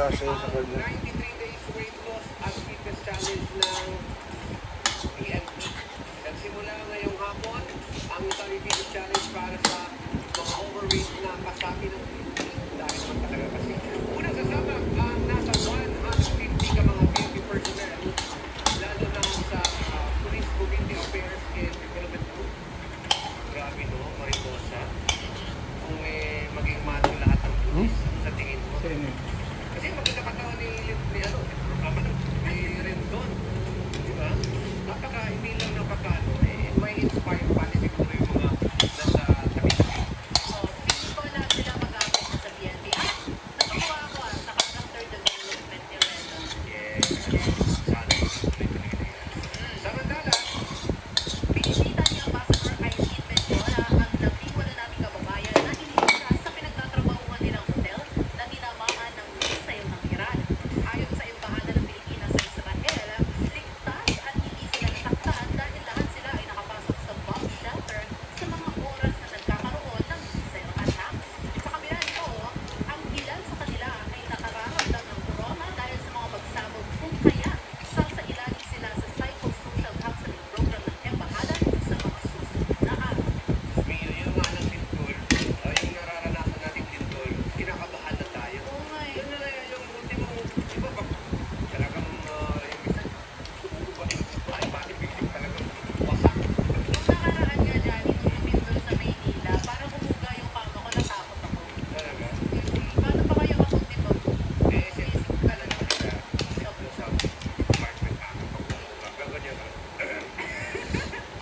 pag-asa sa kanya. 93 days weight loss at fitness challenge ng PNP. Nagsimula ngayong hapon ang isang fitness challenge para sa mga overweight na kasapi ng Pilipinas. Dahil naman talaga kasi. Unang sasama ang nasa 150 ka mga PNP personnel, lalo na sa Police Community Affairs and Development Group. Grabe no, Mariposa. Kung maging macho lahat ng pulis, sa tingin mo? Kasi magkakatawan ni Rendon, di ba? Hindi lang napakano, may inspire pa ni siguro yung mga nasa tabi. Hindi ko lahat sila mag-aapit na sa PNP. Natutuwa ako sa character development ni Rendon. Yes, sana tuloy-tuloy na yan. Samantala, Pinisita ni Ambassador Aileen Benjola ang labing wala naming kababayan na iniligtas sa pinagtatrabahuan nilang hotel na tinamaan ng misail ng Iran. Ayon sa Embahada ng Pilipinas sa Israel, ligtas at hindi sila nasaktan dahil lahat sila ay nakapasok sa bomb shelter sa mga oras na nagkakaroon ng misail attack. Sa kabila nito, ang ilan sa kanila ay nakararamdam ng trauma dahil sa mga pagsabog kung kaya sasailalim sila sa psychosocial counseling program ng Embahada sa mga susunod na araw. yung nga ng lindol, yung nararanasan natin lindol, kinakabahan na tayo. Oo nga eh. Yun na lang yung ultimo, di ba, talagang yung isa, ay, pati bigling talagang wasak. Nung nakaraan nga dyan, inumin doon sa Maynila, parang humuga yung kama ko, natakot ako. Talaga. Paano pa kayo makapag-dito? Sisip ka lang nila sa apartment ako. Gaganyan ka.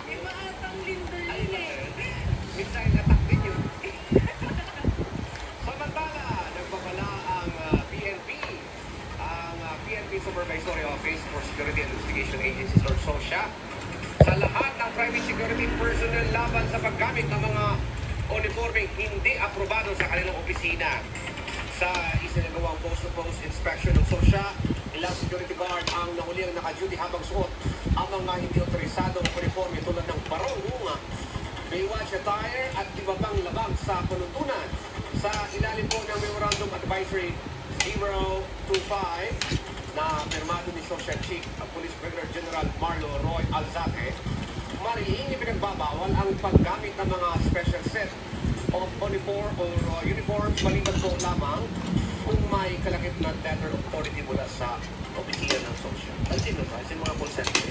May maatang lindol Ay, yun eh. minsan attack din yun. Samantala, nagbabala ang PNP, ang PNP Supervisory Office for Security and Investigation Agencies or SOSIA, sa lahat ng private security personnel laban sa paggamit ng mga uniforming hindi aprobado sa kanilang opisina. Sa isinagawang post-to-post inspection ng SOSIA, ilang security guard ang nahuliang naka-duty habang suot ang mga hindi otorisadong uniforme tulad ng barong bunga, Baywatch attire at iba pang labag sa panuntunan. Sa ilalim po ng Memorandum Advisory 025 na pirmado ni Social Chief Police Brigadier General Marlo Roy Alzate, mariing ipinagbabawal ang paggamit ng mga special set of uniforms maliban po lamang kung may kalakip na letter of authority mula sa opisina ng Social. Ay, sino ba? Sino mga call center?